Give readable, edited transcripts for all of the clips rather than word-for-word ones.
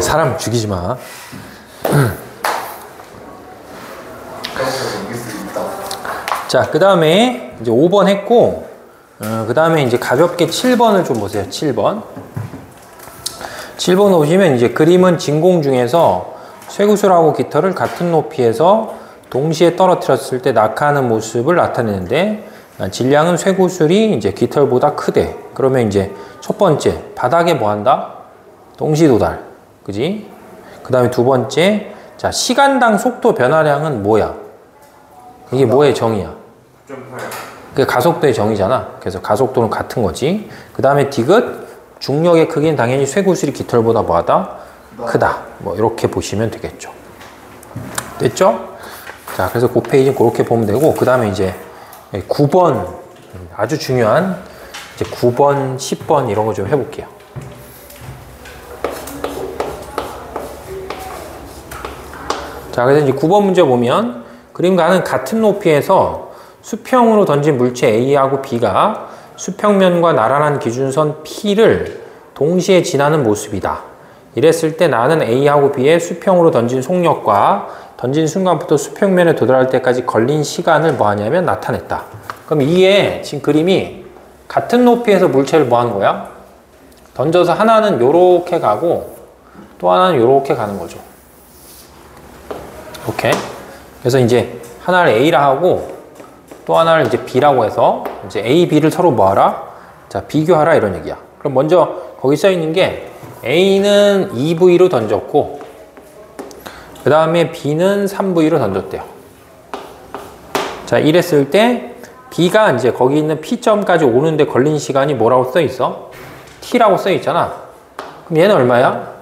사람 죽이지 마. 자, 그 다음에 이제 5번 했고, 그 다음에 이제 가볍게 7번을 좀 보세요. 7번. 7번 보시면 이제 그림은 진공 중에서 쇠구슬하고 깃털을 같은 높이에서 동시에 떨어뜨렸을 때 낙하하는 모습을 나타내는데, 질량은 쇠구슬이 이제 깃털보다 크대. 그러면 이제 첫 번째, 바닥에 뭐 한다? 동시 도달. 그지? 그 다음에 두 번째, 자, 시간당 속도 변화량은 뭐야? 이게 뭐의 정의야? 9.8. 그게 가속도의 정의잖아. 그래서 가속도는 같은 거지. 그 다음에 디귿, 중력의 크기는 당연히 쇠구슬이 깃털보다 뭐하다? 크다. 뭐 이렇게 보시면 되겠죠. 됐죠? 자, 그래서 그 페이지는 그렇게 보면 되고, 그 다음에 이제 9번, 아주 중요한 이제 9번, 10번 이런 거 좀 해볼게요. 자, 그래서 이제 9번 문제 보면 그림과는 같은 높이에서 수평으로 던진 물체 A하고 B가 수평면과 나란한 기준선 P를 동시에 지나는 모습이다. 이랬을 때 나는 A하고 B의 수평으로 던진 속력과 던진 순간부터 수평면에 도달할 때까지 걸린 시간을 뭐 하냐면 나타냈다. 그럼 이게 지금 그림이 같은 높이에서 물체를 뭐 하는 거야? 던져서 하나는 요렇게 가고 또 하나는 요렇게 가는 거죠. 오케이. 그래서 이제 하나를 A라 하고 또 하나를 이제 B라고 해서 이제 A, B를 서로 뭐하라? 자, 비교하라 이런 얘기야. 그럼 먼저 거기 써 있는 게 A는 2V로 던졌고 그 다음에 B는 3V로 던졌대요. 자, 이랬을 때 B가 이제 거기 있는 P점까지 오는데 걸린 시간이 뭐라고 써 있어? T라고 써 있잖아. 그럼 얘는 얼마야?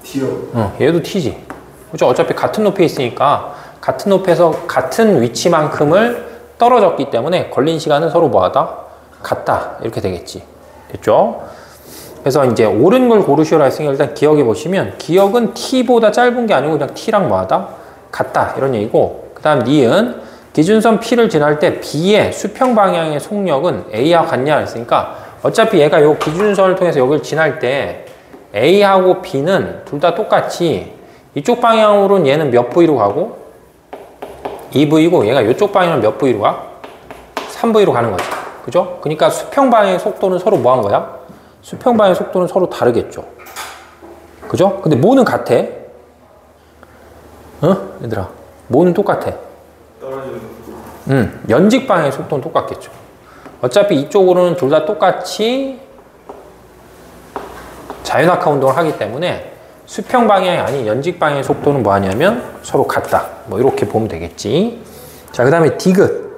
T요. 얘도 T지. 그죠? 어차피 같은 높이에 있으니까 같은 높이에서 같은 위치만큼을 떨어졌기 때문에 걸린 시간은 서로 뭐하다? 같다. 이렇게 되겠지. 됐죠? 그래서 이제 옳은 걸 고르시오라 했으니까 일단 기억해 보시면 기억은 T보다 짧은 게 아니고 그냥 T랑 뭐하다? 같다. 이런 얘기고 그 다음 니은 기준선 P를 지날 때 B의 수평 방향의 속력은 A와 같냐 했으니까 어차피 얘가 요 기준선을 통해서 여기를 지날 때 A하고 B는 둘 다 똑같이 이쪽 방향으로는 얘는 몇 V로 가고 2V고 얘가 이쪽 방향은 몇 V로 가? 3V로 가는 거죠. 그죠? 그러니까 수평 방향의 속도는 서로 뭐 한 거야? 수평 방향의 속도는 서로 다르겠죠. 그죠? 근데 뭐는 같아? 얘들아. 뭐는 똑같아? 떨어지는 속도. 연직 방향의 속도는 똑같겠죠. 어차피 이쪽으로는 둘 다 똑같이 자유낙하 운동을 하기 때문에 수평 방향이 아닌 연직 방향의 속도는 뭐 하냐면 서로 같다. 뭐 이렇게 보면 되겠지. 자, 그 다음에 디귿.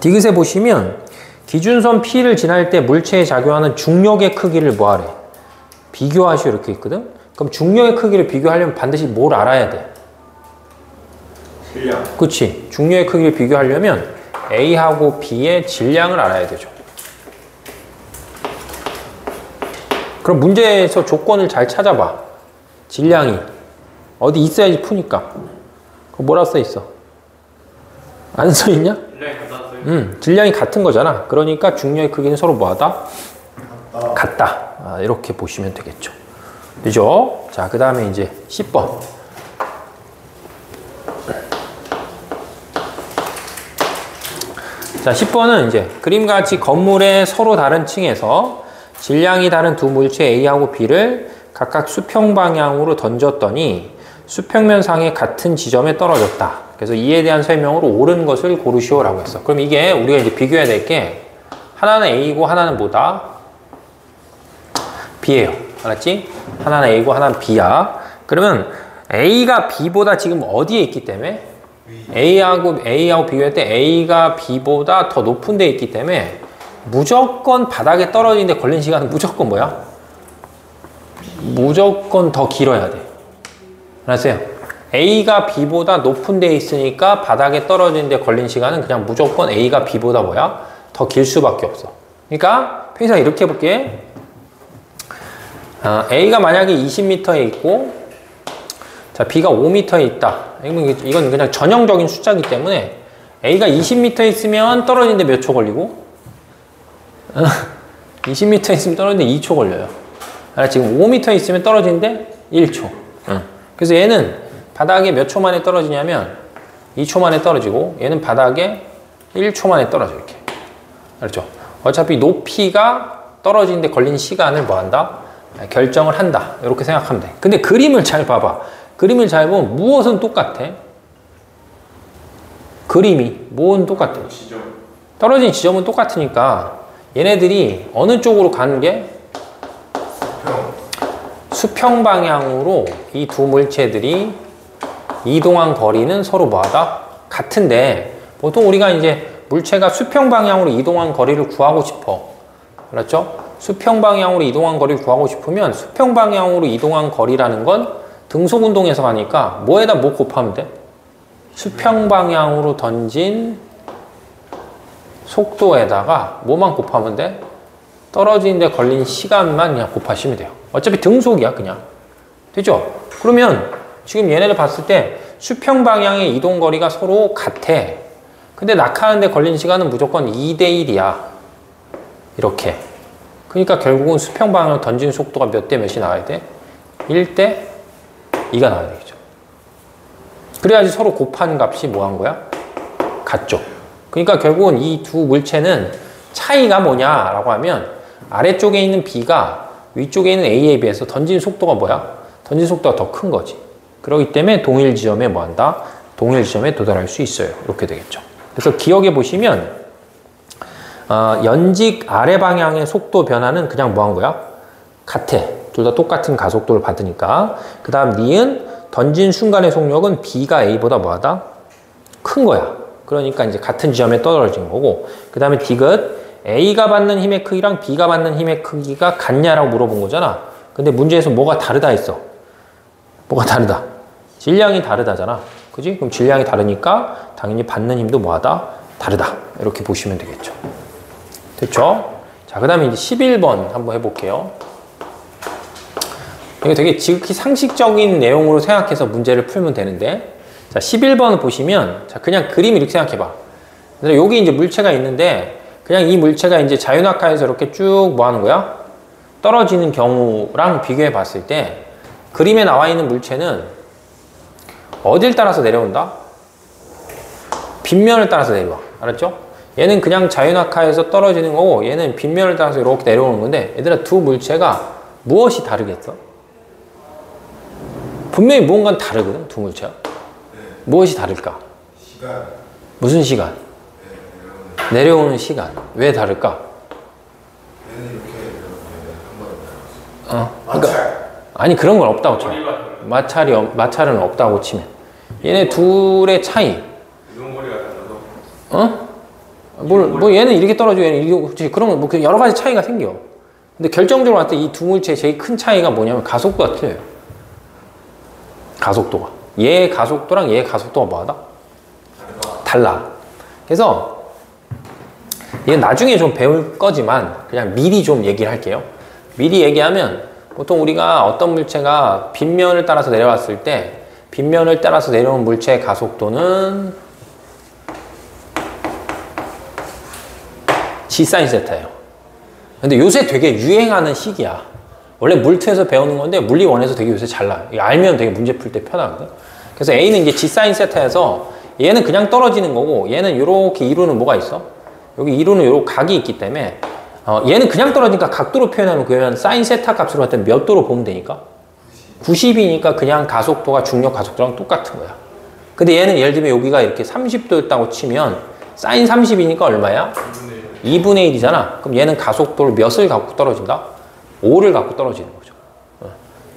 디귿에 보시면 기준선 P를 지날 때 물체에 작용하는 중력의 크기를 뭐 하래? 비교하시오 이렇게 있거든. 그럼 중력의 크기를 비교하려면 반드시 뭘 알아야 돼? 질량. 그치. 중력의 크기를 비교하려면 A하고 B의 질량을 알아야 되죠. 그럼 문제에서 조건을 잘 찾아봐. 질량이 어디 있어야지 푸니까. 그거 뭐라 써 있어? 안 써 있냐? 질량이 같다 써 있어. 질량이 같은 거잖아. 그러니까 중력의 크기는 서로 뭐하다? 같다. 아, 이렇게 보시면 되겠죠. 그죠? 자, 그 다음에 이제 10번. 자, 10번은 이제 그림과 같이 건물의 서로 다른 층에서 질량이 다른 두 물체 A하고 B를 각각 수평 방향으로 던졌더니 수평면상의 같은 지점에 떨어졌다. 그래서 이에 대한 설명으로 옳은 것을 고르시오라고 했어. 그럼 이게 우리가 이제 비교해야 될 게 하나는 A고 하나는 뭐다? B예요. 알았지? 하나는 A고 하나는 B야. 그러면 A가 B보다 지금 어디에 있기 때문에 A하고 비교할 때 A가 B보다 더 높은 데에 있기 때문에 무조건 바닥에 떨어지는데 걸린 시간은 무조건 뭐야? 무조건 더 길어야 돼. 알았어요? A가 B보다 높은 데에 있으니까 바닥에 떨어지는데 걸린 시간은 그냥 무조건 A가 B보다 뭐야? 더 길 수밖에 없어. 그러니까 표에서 이렇게 해볼게. A가 만약에 20m에 있고 자, B가 5m에 있다. 이건 그냥 전형적인 숫자이기 때문에 A가 20m에 있으면 떨어지는데 몇 초 걸리고 20m 있으면 떨어지는데 2초 걸려요. 지금 5m 있으면 떨어지는데 1초. 그래서 얘는 바닥에 몇 초 만에 떨어지냐면 2초 만에 떨어지고 얘는 바닥에 1초 만에 떨어져 이렇게. 알았죠? 어차피 높이가 떨어지는데 걸린 시간을 뭐 한다? 결정을 한다. 이렇게 생각하면 돼. 근데 그림을 잘 봐봐. 그림을 잘 보면 무엇은 똑같아? 그림이 무엇은 똑같아? 떨어진 지점은 똑같으니까 얘네들이 어느 쪽으로 가는 게? 수평 방향으로 이 두 물체들이 이동한 거리는 서로 뭐하다? 같은데 보통 우리가 이제 물체가 수평 방향으로 이동한 거리를 구하고 싶어. 그렇죠? 수평 방향으로 이동한 거리를 구하고 싶으면 수평 방향으로 이동한 거리라는 건 등속 운동에서 가니까 뭐에다 뭐 곱하면 돼? 수평 방향으로 던진 속도에다가 뭐만 곱하면 돼? 떨어지는데 걸린 시간만 그냥 곱하시면 돼요. 어차피 등속이야 그냥. 되죠? 그러면 지금 얘네를 봤을 때 수평 방향의 이동 거리가 서로 같아. 근데 낙하하는데 걸린 시간은 무조건 2대 1이야. 이렇게. 그러니까 결국은 수평 방향으로 던진 속도가 몇 대 몇이 나와야 돼? 1대 2가 나와야 되겠죠. 그래야지 서로 곱한 값이 뭐 한 거야? 같죠. 그러니까 결국은 이 두 물체는 차이가 뭐냐라고 하면 아래쪽에 있는 B가 위쪽에 있는 A에 비해서 던진 속도가 뭐야? 던진 속도가 더 큰 거지. 그렇기 때문에 동일 지점에 뭐 한다? 동일 지점에 도달할 수 있어요. 이렇게 되겠죠. 그래서 기억해 보시면 연직 아래 방향의 속도 변화는 그냥 뭐 한 거야? 같아. 둘 다 똑같은 가속도를 받으니까. 그 다음 니은 던진 순간의 속력은 B가 A보다 뭐하다? 큰 거야. 그러니까 이제 같은 지점에 떨어진 거고. 그 다음에 디귿 A가 받는 힘의 크기랑 B가 받는 힘의 크기가 같냐라고 물어본 거잖아. 근데 문제에서 뭐가 다르다 했어. 뭐가 다르다? 질량이 다르다잖아. 그지? 그럼 질량이 다르니까 당연히 받는 힘도 뭐하다? 다르다. 이렇게 보시면 되겠죠. 됐죠? 자, 그 다음에 이제 11번 한번 해볼게요. 이거 되게 지극히 상식적인 내용으로 생각해서 문제를 풀면 되는데, 자, 11번을 보시면, 자, 그냥 그림 이렇게 생각해봐. 여기 이제 물체가 있는데, 그냥 이 물체가 이제 자유낙하에서 이렇게 쭉 뭐 하는 거야? 떨어지는 경우랑 비교해 봤을 때, 그림에 나와 있는 물체는 어딜 따라서 내려온다? 빗면을 따라서 내려와. 알았죠? 얘는 그냥 자유낙하에서 떨어지는 거고, 얘는 빗면을 따라서 이렇게 내려오는 건데, 얘들아, 두 물체가 무엇이 다르겠어? 분명히 무언가는 다르거든, 두 물체가. 무엇이 다를까? 시간. 무슨 시간? 내려오는 시간. 왜 다를까? 얘는 이렇게 한번 그러니까, 아니 그런 건 없다고 쳐. 마찰은 없다고 치면. 얘네 둘의 차이. 이동거리가 달라서. 뭐 얘는 이렇게 떨어지고 얘는 이렇게 그런 뭐 여러 가지 차이가 생겨. 근데 결정적으로 봤을 때 이 두 물체의 제일 큰 차이가 뭐냐면 가속도가 틀려요. 가속도가. 얘의 가속도랑 얘의 가속도가 뭐하다? 달라. 그래서 얘 나중에 좀 배울 거지만 그냥 미리 좀 얘기를 할게요. 미리 얘기하면 보통 우리가 어떤 물체가 빗면을 따라서 내려왔을 때 빗면을 따라서 내려온 물체의 가속도는 G사인 세타예요. 근데 요새 되게 유행하는 식이야. 원래 물투에서 배우는 건데 물리원에서 되게 요새 잘 나요. 알면 되게 문제 풀 때 편하거든. 그래서 A는 이제 G사인 세타에서 얘는 그냥 떨어지는 거고 얘는 이렇게 이루는 뭐가 있어? 여기 이루는 요런 각이 있기 때문에 얘는 그냥 떨어지니까 각도로 표현하면 그러면 사인 세타 값으로 할 때 몇 도로 보면 되니까? 90이니까 그냥 가속도가 중력 가속도랑 똑같은 거야. 근데 얘는 예를 들면 여기가 이렇게 30도였다고 치면 사인 30이니까 얼마야? 2분의 1이잖아. 그럼 얘는 가속도를 몇을 갖고 떨어진다? 5를 갖고 떨어지는 거죠.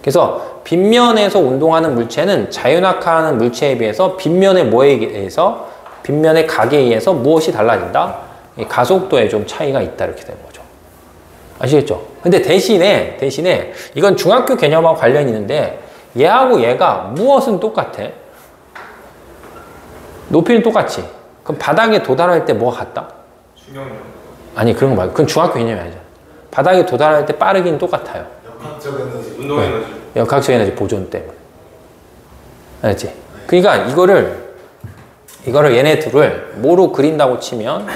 그래서 빗면에서 운동하는 물체는 자유낙하하는 물체에 비해서 빗면의 뭐에 의해서 빗면의 각에 의해서 무엇이 달라진다? 가속도에 좀 차이가 있다 이렇게 되는 거죠. 아시겠죠? 근데 대신에 이건 중학교 개념하고 관련이 있는데 얘하고 얘가 무엇은 똑같아? 높이는 똑같지. 그럼 바닥에 도달할 때 뭐가 같다? 충격력. 아니 그런 거 말고 그건 중학교 개념이 아니잖아. 바닥에 도달할 때 빠르기는 똑같아요. 역학적 에너지. 운동 에너지. 역학적 에너지 보존 때문에. 알았지? 그러니까 이거를 얘네 둘을 뭐로 그린다고 치면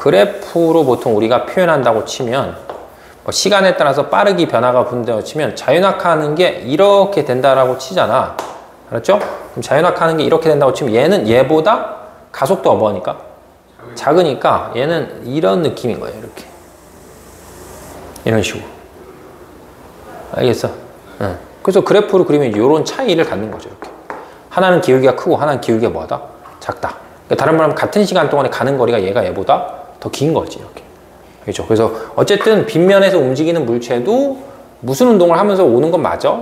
그래프로 보통 우리가 표현한다고 치면 뭐 시간에 따라서 빠르게 변화가 분다고 치면 자유낙하하는 게 이렇게 된다라고 치잖아. 알았죠? 그럼 자유낙하하는 게 이렇게 된다고 치면 얘는 얘보다 가속도가 뭐하니까? 작으니까 얘는 이런 느낌인 거예요. 이렇게. 이런 식으로. 알겠어? 응. 그래서 그래프로 그리면 이런 차이를 갖는 거죠. 이렇게. 하나는 기울기가 크고 하나는 기울기가 뭐하다? 작다. 그러니까 다른 말하면 같은 시간 동안에 가는 거리가 얘가 얘보다 더 긴 거지. 이렇게. 그렇죠? 그래서 어쨌든 빗면에서 움직이는 물체도 무슨 운동을 하면서 오는 건 맞아.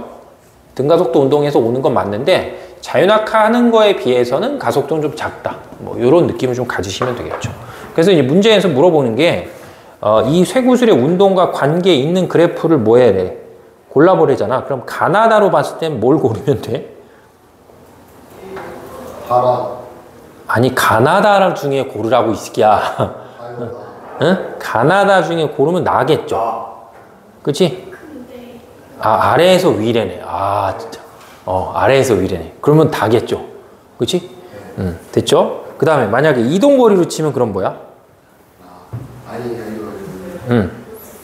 등가속도 운동에서 오는 건 맞는데 자유낙하하는 거에 비해서는 가속도는 좀 작다. 뭐 이런 느낌을 좀 가지시면 되겠죠. 그래서 이제 문제에서 물어보는 게 이 쇠구슬의 운동과 관계 있는 그래프를 뭐 해야 돼? 골라보래잖아. 그럼 가나다로 봤을 땐 뭘 고르면 돼? 바라. 아니 가나다 중에 고르라고 이 새끼야. 응? 가나다 중에 고르면 나겠죠. 그치? 아, 아래에서 위래네. 아, 진짜. 아래에서 위래네. 그러면 다겠죠. 그치? 됐죠? 그 다음에 만약에 이동거리로 치면 그럼 뭐야?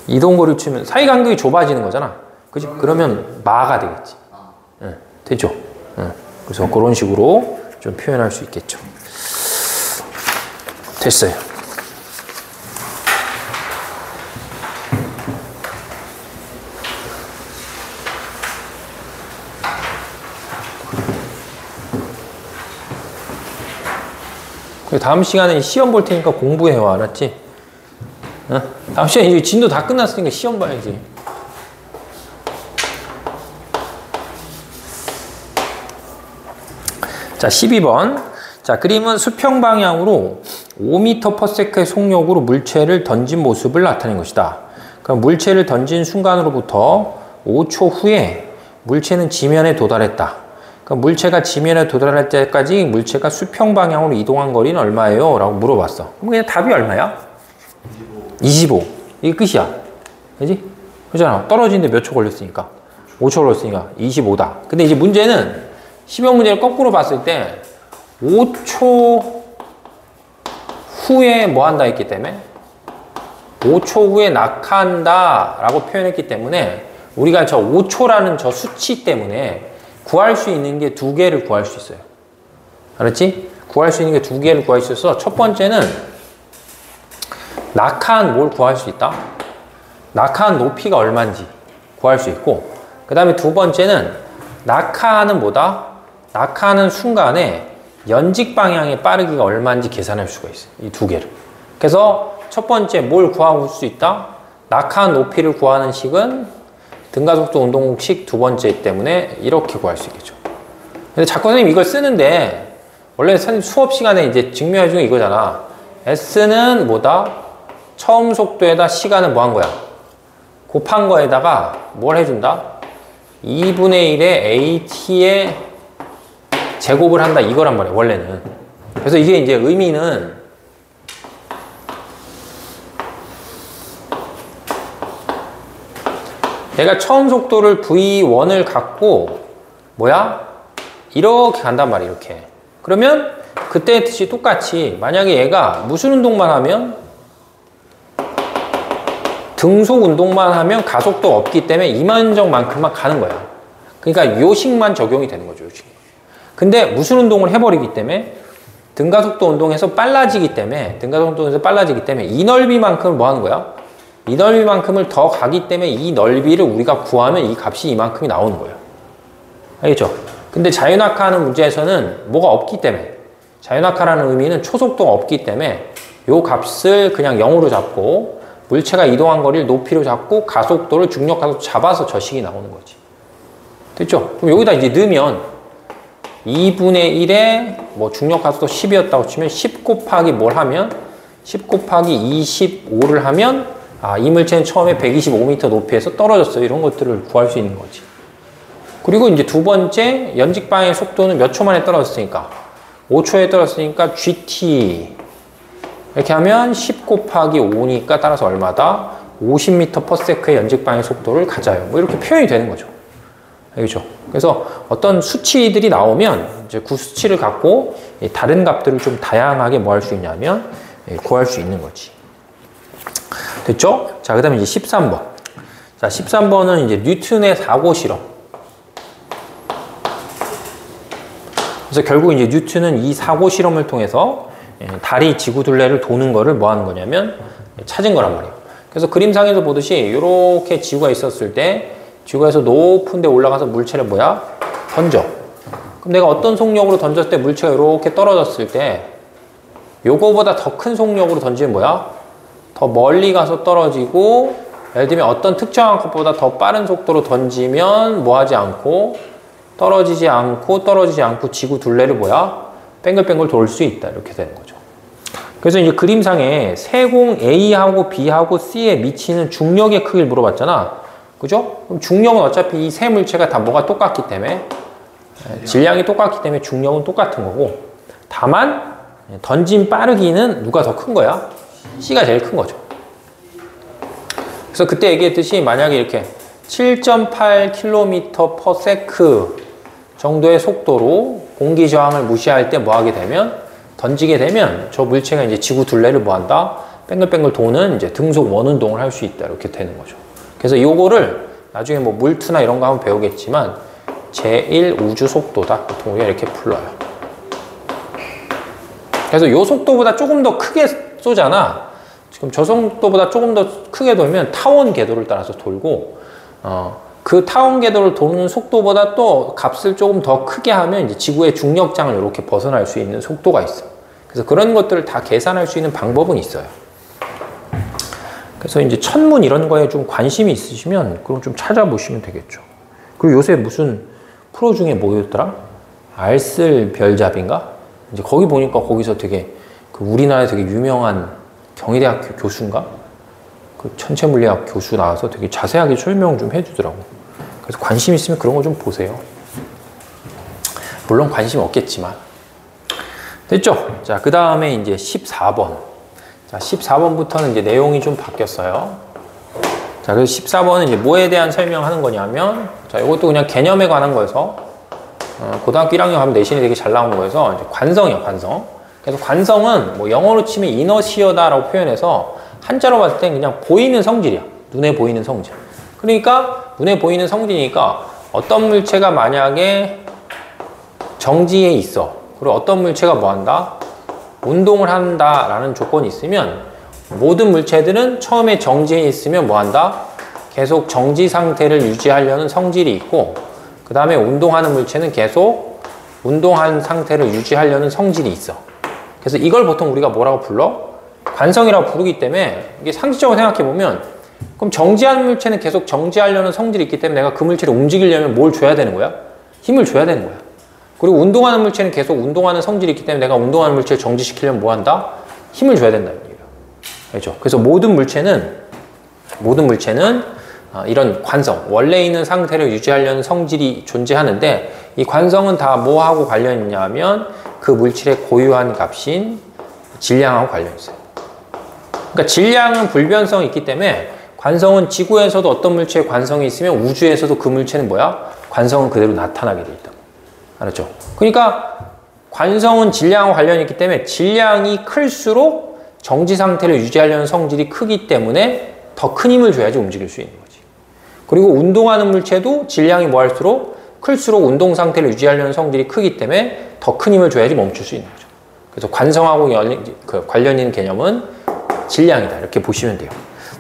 이동거리로 치면 사이간격이 좁아지는 거잖아. 그치? 그러면 마가 되겠지. 됐죠? 그래서 그런 식으로 좀 표현할 수 있겠죠. 됐어요. 다음 시간에 시험 볼 테니까 공부해와. 알았지? 다음 시간에 이제 진도 다 끝났으니까 시험 봐야지. 자, 12번. 자, 그림은 수평 방향으로 5m/s의 속력으로 물체를 던진 모습을 나타낸 것이다. 그럼 물체를 던진 순간으로부터 5초 후에 물체는 지면에 도달했다. 그럼 물체가 지면에 도달할 때까지 물체가 수평 방향으로 이동한 거리는 얼마예요? 라고 물어봤어. 그럼 그냥 답이 얼마야? 25. 이게 끝이야. 그지? 그렇잖아. 떨어지는데 몇 초 걸렸으니까. 5초 걸렸으니까 25다. 근데 이제 문제는 시험 문제를 거꾸로 봤을 때 5초 후에 뭐 한다 했기 때문에 5초 후에 낙하한다 라고 표현했기 때문에 우리가 저 5초라는 저 수치 때문에 구할 수 있는 게 두 개를 구할 수 있어요. 알았지? 구할 수 있는 게 두 개를 구할 수 있어서 첫 번째는 낙하한 뭘 구할 수 있다? 낙하한 높이가 얼마인지 구할 수 있고 그 다음에 두 번째는 낙하하는 뭐다? 낙하하는 순간에 연직 방향의 빠르기가 얼마인지 계산할 수가 있어요. 이 두 개를. 그래서 첫 번째 뭘 구할 수 있다? 낙하한 높이를 구하는 식은 등가속도 운동식 두 번째 때문에 이렇게 구할 수 있겠죠. 근데 자꾸 선생님 이걸 쓰는데 원래 선생님 수업 시간에 이제 증명해 주는 이거잖아. S는 뭐다? 처음 속도에다 시간을 뭐 한 거야? 곱한 거에다가 뭘 해준다? 2분의 1의 AT의 제곱을 한다 이거란 말이야 원래는. 그래서 이게 이제 의미는 내가 처음 속도를 V1을 갖고 뭐야? 이렇게 간단 말이야 이렇게. 그러면 그때 했듯이 똑같이 만약에 얘가 무슨 운동만 하면 등속 운동만 하면 가속도 없기 때문에 이만정만큼만 가는 거야. 그러니까 요식만 적용이 되는 거죠. 요식. 근데 무슨 운동을 해버리기 때문에 등가속도 운동에서 빨라지기 때문에 이 넓이만큼을 뭐 하는 거야? 이 넓이만큼을 더 가기 때문에 이 넓이를 우리가 구하면 이 값이 이만큼이 나오는 거예요. 알겠죠? 근데 자유낙하하는 문제에서는 뭐가 없기 때문에 자유낙하라는 의미는 초속도가 없기 때문에 요 값을 그냥 0으로 잡고 물체가 이동한 거리를 높이로 잡고 가속도를 중력 가속도 잡아서 저 식이 나오는 거지. 됐죠? 그럼 여기다 이제 넣으면 2분의 1에 뭐 중력 가속도 10이었다고 치면 10 곱하기 뭘 하면 10 곱하기 25를 하면 이 물체는 처음에 125m 높이에서 떨어졌어요. 이런 것들을 구할 수 있는 거지. 그리고 이제 두 번째 연직 방향의 속도는 몇 초 만에 떨어졌으니까 5초에 떨어졌으니까 GT 이렇게 하면 10 곱하기 5니까 따라서 얼마다? 50m/s의 연직 방향의 속도를 가져요. 뭐 이렇게 표현이 되는 거죠. 알겠죠? 그래서 어떤 수치들이 나오면 이제 그 수치를 갖고 다른 값들을 좀 다양하게 뭐 할 수 있냐면 구할 수 있는 거지. 됐죠? 자, 그 다음에 이제 13번. 자, 13번은 이제 뉴턴의 사고 실험. 그래서 결국 이제 뉴턴은 이 사고 실험을 통해서 달이 지구 둘레를 도는 거를 뭐 하는 거냐면 찾은 거란 말이에요. 그래서 그림상에서 보듯이 이렇게 지구가 있었을 때 지구에서 높은 데 올라가서 물체를 뭐야? 던져. 그럼 내가 어떤 속력으로 던졌을 때 물체가 이렇게 떨어졌을 때 요거보다 더 큰 속력으로 던지면 뭐야? 더 멀리 가서 떨어지고, 예를 들면 어떤 특정한 것보다 더 빠른 속도로 던지면 뭐 하지 않고 떨어지지 않고 지구 둘레를 뭐야? 뱅글뱅글 돌 수 있다. 이렇게 되는 거죠. 그래서 이제 그림상에 세공 A하고 B하고 C에 미치는 중력의 크기를 물어봤잖아. 그죠? 그럼 중력은 어차피 이 세 물체가 다 뭐가 똑같기 때문에 질량이 똑같기 때문에 중력은 똑같은 거고, 다만 던진 빠르기는 누가 더 큰 거야? C가 제일 큰 거죠. 그래서 그때 얘기했듯이 만약에 이렇게 7.8km/s 정도의 속도로 공기 저항을 무시할 때 뭐 하게 되면, 던지게 되면 저 물체가 이제 지구 둘레를 뭐 한다? 뱅글뱅글 도는 이제 등속 원운동을 할 수 있다. 이렇게 되는 거죠. 그래서 요거를 나중에 뭐 물투나 이런 거 하면 배우겠지만 제1 우주 속도다. 보통 우리가 이렇게 불러요. 그래서 요 속도보다 조금 더 크게 쏘잖아. 지금 저 속도보다 조금 더 크게 돌면 타원 궤도를 따라서 돌고, 그 타원 궤도를 도는 속도보다 또 값을 조금 더 크게 하면 이제 지구의 중력장을 이렇게 벗어날 수 있는 속도가 있어. 그래서 그런 것들을 다 계산할 수 있는 방법은 있어요. 그래서 이제 천문 이런 거에 좀 관심이 있으시면 그럼 좀 찾아보시면 되겠죠. 그리고 요새 무슨 프로 중에 뭐였더라? 알쓸 별잡인가? 이제 거기 보니까 거기서 되게 그 우리나라에 되게 유명한 경희대학교 교수인가? 그 천체물리학 교수 나와서 되게 자세하게 설명 좀 해주더라고. 그래서 관심 있으면 그런 거 좀 보세요. 물론 관심 없겠지만. 됐죠? 자, 그 다음에 이제 14번. 자, 14번부터는 이제 내용이 좀 바뀌었어요. 자, 그래서 14번은 이제 뭐에 대한 설명하는 거냐면, 자, 이것도 그냥 개념에 관한 거여서, 고등학교 1학년 가면 내신이 되게 잘 나온 거여서, 이제 관성이야, 관성. 그래서 관성은 뭐 영어로 치면 이너시어다라고 표현해서, 한자로 봤을 땐 그냥 보이는 성질이야. 눈에 보이는 성질. 그러니까 눈에 보이는 성질이니까 어떤 물체가 만약에 정지에 있어. 그리고 어떤 물체가 뭐 한다? 운동을 한다라는 조건이 있으면 모든 물체들은 처음에 정지에 있으면 뭐 한다? 계속 정지 상태를 유지하려는 성질이 있고, 그 다음에 운동하는 물체는 계속 운동한 상태를 유지하려는 성질이 있어. 그래서 이걸 보통 우리가 뭐라고 불러? 관성이라고 부르기 때문에, 이게 상식적으로 생각해보면, 그럼 정지한 물체는 계속 정지하려는 성질이 있기 때문에 내가 그 물체를 움직이려면 뭘 줘야 되는 거야? 힘을 줘야 되는 거야. 그리고 운동하는 물체는 계속 운동하는 성질이 있기 때문에 내가 운동하는 물체를 정지시키려면 뭐 한다? 힘을 줘야 된다는 얘기예요. 그렇죠? 그래서 모든 물체는 이런 관성, 원래 있는 상태를 유지하려는 성질이 존재하는데, 이 관성은 다 뭐하고 관련이 있냐면 그 물질의 고유한 값인 질량하고 관련이 있어요. 그러니까 질량은 불변성이 있기 때문에 관성은 지구에서도 어떤 물체의 관성이 있으면 우주에서도 그 물체는 뭐야? 관성은 그대로 나타나게 돼 있다. 알았죠? 그러니까 관성은 질량하고 관련이 있기 때문에 질량이 클수록 정지 상태를 유지하려는 성질이 크기 때문에 더 큰 힘을 줘야지 움직일 수 있는 거지. 그리고 운동하는 물체도 질량이 뭐 할수록 클수록 운동 상태를 유지하려는 성질이 크기 때문에 더 큰 힘을 줘야지 멈출 수 있는 거죠. 그래서 관성하고 관련 있는 개념은 질량이다. 이렇게 보시면 돼요.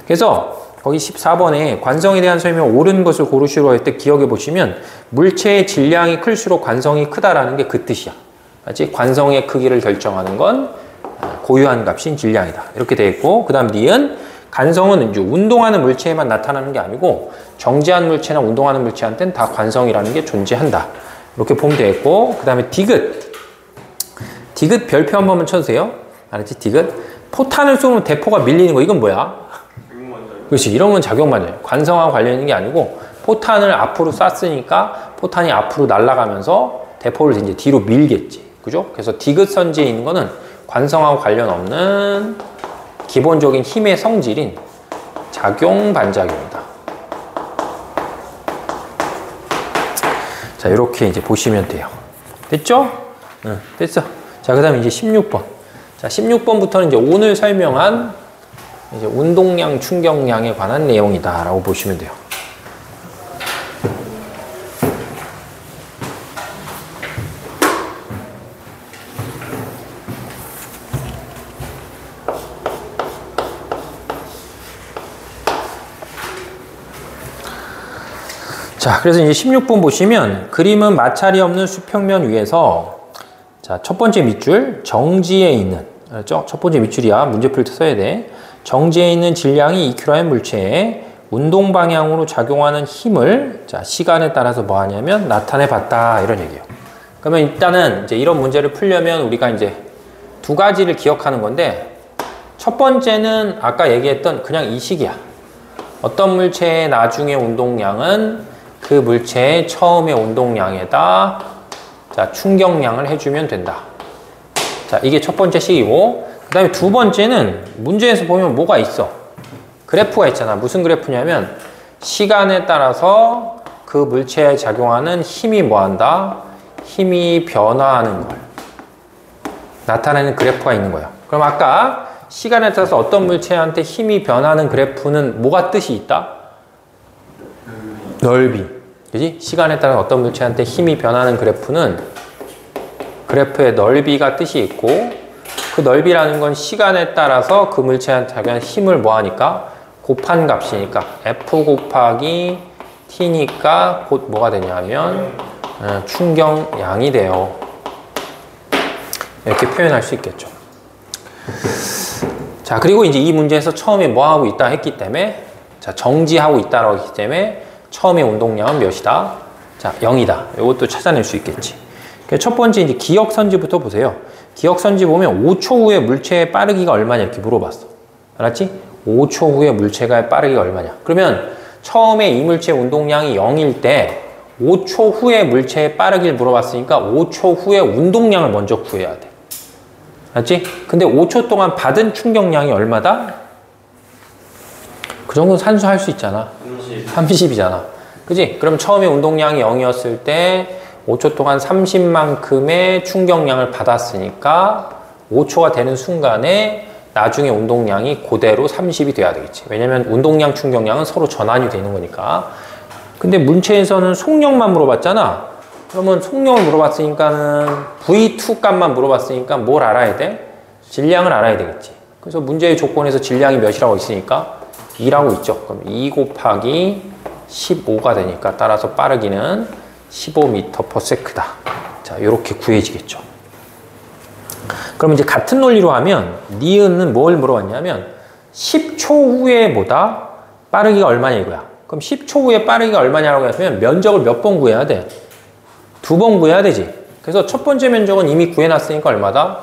그래서 거기 14번에 관성에 대한 설명 옳은 것을 고르시로 할 때 기억해 보시면 물체의 질량이 클수록 관성이 크다라는 게 그 뜻이야. 맞지? 관성의 크기를 결정하는 건 고유한 값인 질량이다. 이렇게 되어 있고, 그 다음 니은 관성은 이제 운동하는 물체에만 나타나는 게 아니고 정지한 물체나 운동하는 물체한테는 다 관성이라는 게 존재한다. 이렇게 보면 되겠고, 그 다음에 디귿 별표 한 번만 쳐주세요. 알았지? 디귿. 포탄을 쏘면 대포가 밀리는 거, 이건 뭐야? 그렇지, 이런 건 작용만이에요. 관성하고 관련 있는 게 아니고 포탄을 앞으로 쐈으니까 포탄이 앞으로 날아가면서 대포를 이제 뒤로 밀겠지. 그죠? 그래서 디귿 선지에 있는 거는 관성하고 관련 없는 기본적인 힘의 성질인 작용 반작용이다. 자, 이렇게 이제 보시면 돼요. 됐죠? 응, 됐어. 자, 그 다음에 이제 16번. 자, 16번부터는 이제 오늘 설명한 이제 운동량, 충격량에 관한 내용이다라고 보시면 돼요. 자, 그래서 이제 16번 보시면 그림은 마찰이 없는 수평면 위에서 자, 첫 번째 밑줄 정지에 있는 알았죠? 첫 번째 밑줄이야. 문제 풀 때 써야 돼. 정지에 있는 질량이 2kg의 물체에 운동 방향으로 작용하는 힘을 자, 시간에 따라서 뭐 하냐면 나타내 봤다 이런 얘기예요. 그러면 일단은 이제 이런 문제를 풀려면 우리가 이제 두 가지를 기억하는 건데 첫 번째는 아까 얘기했던 그냥 이 식이야. 어떤 물체의 나중에 운동량은 그 물체의 처음의 운동량에다 자, 충격량을 해주면 된다. 자, 이게 첫 번째 식이고 그 다음에 두 번째는 문제에서 보면 뭐가 있어? 그래프가 있잖아. 무슨 그래프냐면 시간에 따라서 그 물체에 작용하는 힘이 뭐한다? 힘이 변화하는 걸 나타내는 그래프가 있는 거야. 그럼 아까 시간에 따라서 어떤 물체한테 힘이 변하는 그래프는 뭐가 뜻이 있다? 넓이. 그지? 시간에 따라 어떤 물체한테 힘이 변하는 그래프는 그래프의 넓이가 뜻이 있고 그 넓이라는 건 시간에 따라서 그 물체한테 작용하는 힘을 뭐 하니까? 곱한 값이니까 F 곱하기 T니까 곧 뭐가 되냐면 충격량이 돼요. 이렇게 표현할 수 있겠죠. 자, 그리고 이제 이 문제에서 처음에 뭐 하고 있다 했기 때문에 자, 정지하고 있다라고 했기 때문에 처음에 운동량은 몇이다? 자, 0이다. 이것도 찾아낼 수 있겠지. 첫 번째 이제 기억선지부터 보세요. 기억선지 보면 5초 후에 물체의 빠르기가 얼마냐 이렇게 물어봤어. 알았지? 5초 후에 물체가 빠르기가 얼마냐. 그러면 처음에 이 물체의 운동량이 0일 때 5초 후에 물체의 빠르기를 물어봤으니까 5초 후에 운동량을 먼저 구해야 돼. 알았지? 근데 5초 동안 받은 충격량이 얼마다? 그 정도는 산수할 수 있잖아. 30이잖아. 그지? 그럼 처음에 운동량이 0이었을 때 5초 동안 30만큼의 충격량을 받았으니까 5초가 되는 순간에 나중에 운동량이 그대로 30이 돼야 되겠지. 왜냐면 운동량, 충격량은 서로 전환이 되는 거니까. 근데 문체에서는 속력만 물어봤잖아. 그러면 속력을 물어봤으니까는 V2 값만 물어봤으니까 뭘 알아야 돼? 질량을 알아야 되겠지. 그래서 문제의 조건에서 질량이 몇이라고 있으니까 2라고 있죠. 그럼 2 곱하기 15가 되니까 따라서 빠르기는 15m/s다. 자, 이렇게 구해지겠죠. 그럼 이제 같은 논리로 하면 니은은 뭘 물어봤냐면 10초 후에 뭐다? 빠르기가 얼마냐 이거야. 그럼 10초 후에 빠르기가 얼마냐라고 하면 면적을 몇 번 구해야 돼? 2번 구해야 되지. 그래서 첫 번째 면적은 이미 구해놨으니까 얼마다?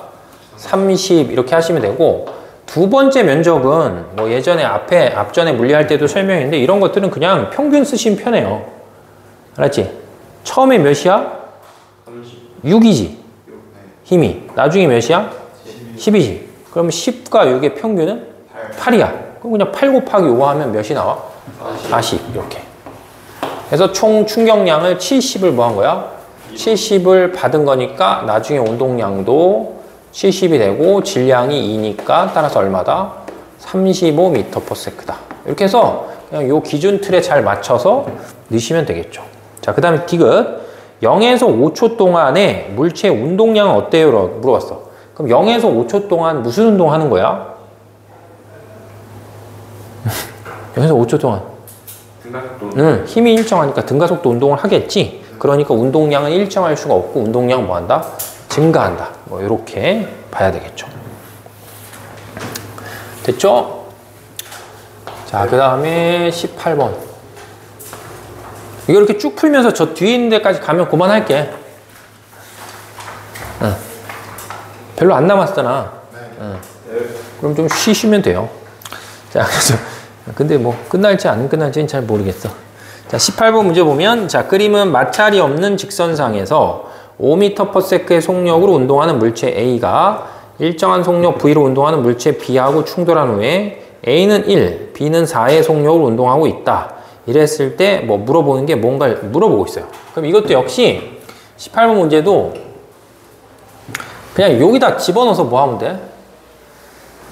30 이렇게 하시면 되고 두 번째 면적은 뭐 예전에 앞전에 물리할 때도 설명했는데 이런 것들은 그냥 평균 쓰시면 편해요. 알았지? 처음에 몇이야? 6이지. 힘이. 나중에 몇이야? 10이지. 그럼 10과 6의 평균은 8이야. 그럼 그냥 8 곱하기 5 하면 몇이 나와? 40 이렇게. 그래서 총 충격량을 70을 뭐 한 거야? 70을 받은 거니까 나중에 운동량도 70이 되고 질량이 2니까 따라서 얼마다? 35m/s다. 이렇게 해서 그냥 요 기준 틀에 잘 맞춰서 넣으시면 되겠죠. 자, 그 다음에 디귿 0에서 5초 동안에 물체의 운동량은 어때요? 물어봤어. 그럼 0에서 5초 동안 무슨 운동 하는 거야? 0에서 5초 동안 등가속도. 힘이 일정하니까 등가속도 운동을 하겠지. 그러니까 운동량은 일정할 수가 없고 운동량은 뭐 한다? 증가한다. 뭐 이렇게 봐야 되겠죠. 됐죠? 자, 그 다음에 18번. 이거 이렇게 쭉 풀면서 저 뒤에 있는 데까지 가면 그만할게. 별로 안 남았잖아. 그럼 좀 쉬시면 돼요. 자, 그래서 근데 뭐 끝날지 안 끝날지는 잘 모르겠어. 자, 18번 문제 보면 자, 그림은 마찰이 없는 직선상에서 5m/s의 속력으로 운동하는 물체 A가 일정한 속력 V로 운동하는 물체 B하고 충돌한 후에 A는 1, B는 4의 속력으로 운동하고 있다. 이랬을 때 뭐 물어보는 게 뭔가를 물어보고 있어요. 그럼 이것도 역시 18번 문제도 그냥 여기다 집어넣어서 뭐 하면 돼?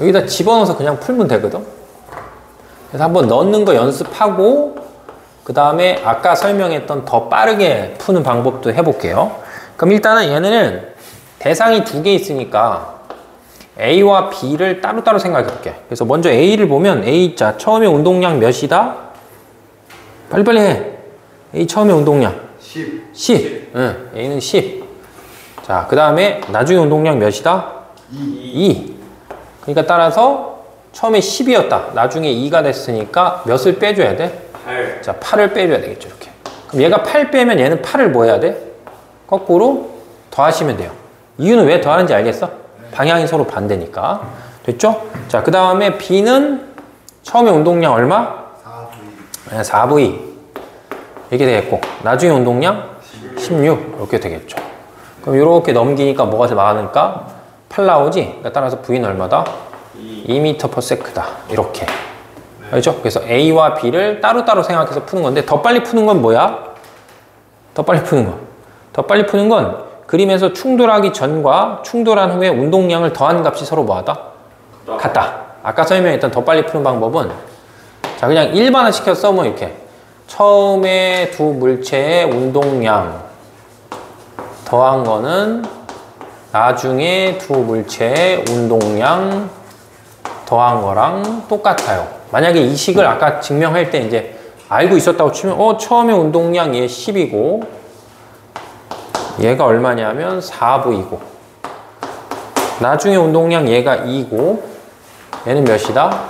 여기다 집어넣어서 그냥 풀면 되거든? 그래서 한번 넣는 거 연습하고 그 다음에 아까 설명했던 더 빠르게 푸는 방법도 해볼게요. 그럼 일단은 얘네는 대상이 두 개 있으니까 A와 B를 따로따로 생각해 볼게. 그래서 먼저 A를 보면 A, 자, 처음에 운동량 몇이다? 빨리빨리 해. A 처음에 운동량 10. 응, A는 10. 자, 그 다음에 나중에 운동량 몇이다? 2. 그러니까 따라서 처음에 10이었다. 나중에 2가 됐으니까 몇을 빼줘야 돼? 8. 자, 8을 빼줘야 되겠죠, 이렇게. 그럼 얘가 8 빼면 얘는 8을 뭐 해야 돼? 거꾸로 더하시면 돼요. 이유는 왜 더하는지 알겠어? 방향이 서로 반대니까. 됐죠? 자, 그 다음에 B는 처음에 운동량 얼마? 4V. 4V. 이렇게 되겠고, 나중에 운동량 16. 이렇게 되겠죠. 그럼 이렇게 넘기니까 뭐가 더 많으니까 8 나오지? 그러니까 따라서 V는 얼마다? 2m/s다. 이렇게. 알죠? 그래서 A와 B를 따로따로 생각해서 푸는 건데, 더 빨리 푸는 건 뭐야? 더 빨리 푸는 건. 더 빨리 푸는 건 그림에서 충돌하기 전과 충돌한 후에 운동량을 더한 값이 서로 뭐하다? 같다. 아까 설명했던 더 빨리 푸는 방법은, 자, 그냥 일반화시켜 써면 이렇게. 처음에 두 물체의 운동량 더한 거는 나중에 두 물체의 운동량 더한 거랑 똑같아요. 만약에 이 식을 아까 증명할 때 이제 알고 있었다고 치면, 처음에 운동량 얘 10이고, 얘가 얼마냐면 4V고, 나중에 운동량 얘가 2고, 얘는 몇이다?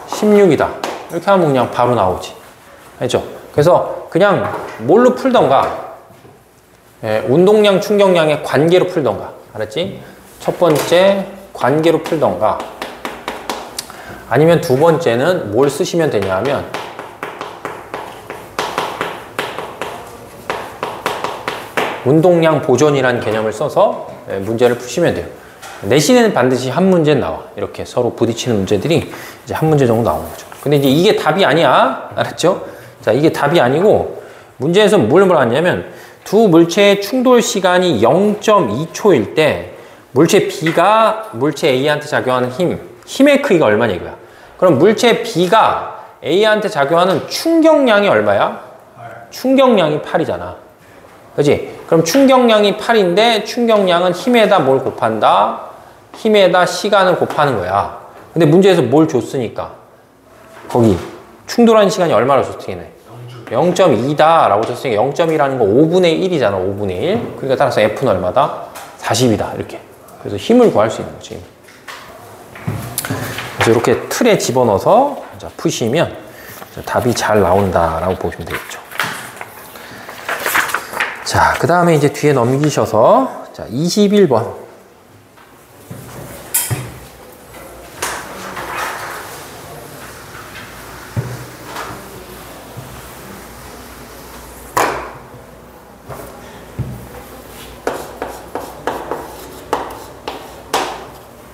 16이다. 이렇게 하면 그냥 바로 나오지. 알죠? 그래서 그냥 뭘로 풀던가, 운동량, 충격량의 관계로 풀던가. 알았지? 첫 번째 관계로 풀던가, 아니면 두 번째는 뭘 쓰시면 되냐 하면, 운동량 보존이라는 개념을 써서 문제를 푸시면 돼요. 내신에는 반드시 한 문제는 나와. 이렇게 서로 부딪히는 문제들이 이제 한 문제 정도 나오는 거죠. 근데 이제 이게 답이 아니야. 알았죠? 자, 이게 답이 아니고, 문제에서 뭘 물어봤냐면, 두 물체의 충돌 시간이 0.2초일 때 물체 B가 물체 A한테 작용하는 힘의 크기가 얼마냐 이거야. 그럼 물체 B가 A한테 작용하는 충격량이 얼마야? 8. 충격량이 8이잖아. 그치? 그럼 충격량이 8인데 충격량은 힘에다 뭘 곱한다? 힘에다 시간을 곱하는 거야. 근데 문제에서 뭘 줬으니까 거기 충돌하는 시간이 얼마나 줬으니까 0.2다 라고 줬으니까 0.2라는 거 5분의 1이잖아. 5분의 1. 그러니까 따라서 F는 얼마다? 40이다. 이렇게. 그래서 힘을 구할 수 있는 거지. 그래서 이렇게 틀에 집어넣어서 푸시면 답이 잘 나온다라고 보시면 되겠죠. 자, 그 다음에 이제 뒤에 넘기셔서, 자, 21번.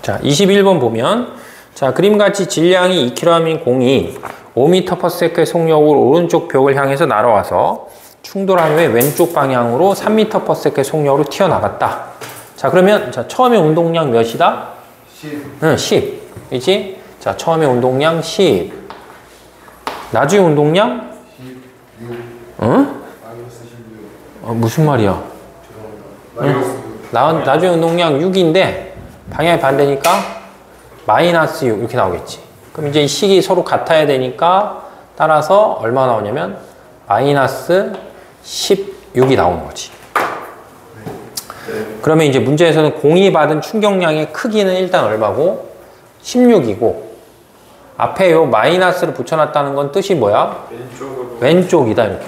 자, 21번 보면, 자, 그림같이 질량이 2kg인 공이 5m/s의 속력으로 오른쪽 벽을 향해서 날아와서 충돌한 후에 왼쪽 방향으로 3m/s의 속력으로 튀어나갔다. 자, 그러면, 자, 처음에 운동량 몇이다? 10. 응, 10. 그치? 자, 처음에 운동량 10. 나중에 운동량? 16. 응? 마이너스 16. 무슨 말이야? 마이너스 6. 나중에 운동량 6인데, 방향이 반대니까 마이너스 6 이렇게 나오겠지. 그럼 이제 이 식이 서로 같아야 되니까 따라서 얼마 나오냐면 마이너스 16이 나오는 거지. 그러면 이제 문제에서는 공이 받은 충격량의 크기는 일단 얼마고? 16이고, 앞에 요 마이너스를 붙여놨다는 건 뜻이 뭐야? 왼쪽으로. 왼쪽이다. 이렇게.